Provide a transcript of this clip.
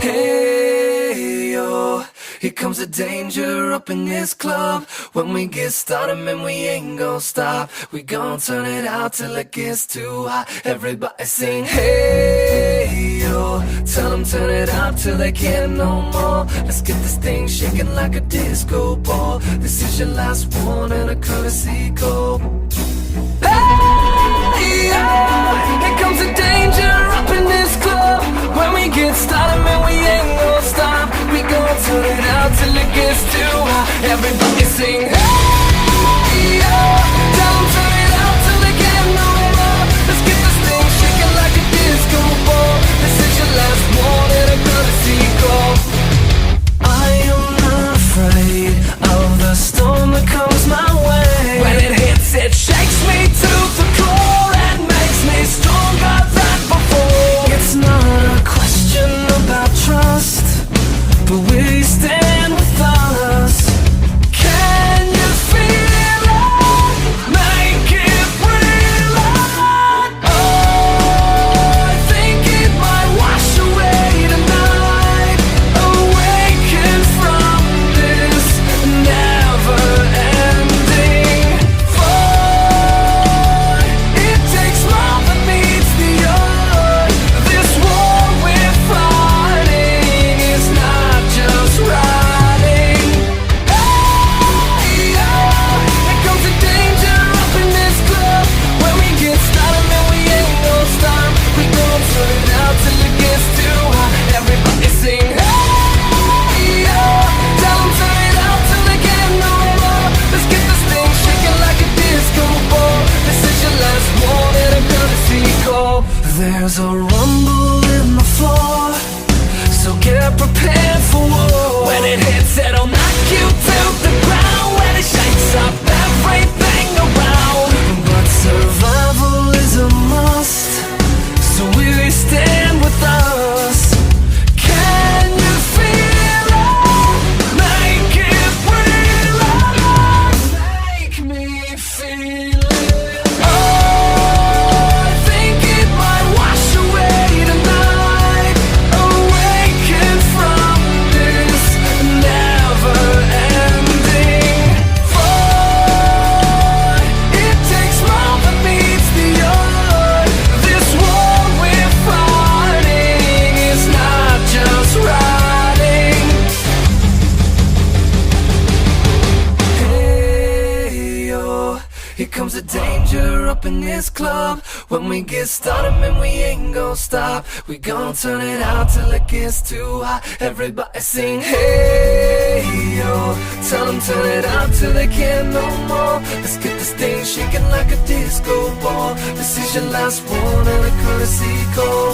Hey, yo, here comes the danger up in this club. When we get started, man, we ain't gon' stop. We gon' turn it out till it gets too hot. Everybody sing, hey, yo. Tell them turn it up till they can't no more. Let's get this thing shaking like a disco ball. This is your last one and a courtesy call. Hey, yo, here comes the danger up in this club. When we get started, man, we ain't gon' stop. We gon' turn it out till it gets too hot. Everybody sing, hey, yo. Tell them turn it out till they can't no more. Let's get this thing shaking like a disco ball. This is your last one and a courtesy call. I am not afraid of the storm that comes my way. When it hits, it shakes me to the core and makes me stronger than before. It's not a question about trust, but we stand with us. Can you feel it? Make it real. Oh, I think it might wash away tonight. Awaken from this never-ending fight. It takes more than meets the eye. This war we're fighting is not just riding. Hey, yo, here comes the danger up in this club. When we get started, man, we ain't gon' stop. We gon' turn it out till it gets too hot. Everybody sing, hey, yo. Tell them turn it out till they can't no more. Let's get this thing shaking like a disco ball. This is your last one and a courtesy call. There's a rumble in the floor, so get prepared for war. When it hits, it'll knock you to the ground. When it shakes up everything around. But survival is a must, so we stand with us. Can you feel it? Make it real. Make me feel it. Oh, I think it might wash away tonight. Awaken from this never-ending fight. It takes more than meets the eye. This war we're fighting is not just riding. Hey, yo, here comes the danger up in this club. When we get started, man, we ain't gon' stop. We gon' turn it out till it gets too hot. Everybody sing, hey, yo. Tell them turn it out till they can't no more. Let's get this thing shaking like a disco ball. This is your last one and a courtesy call.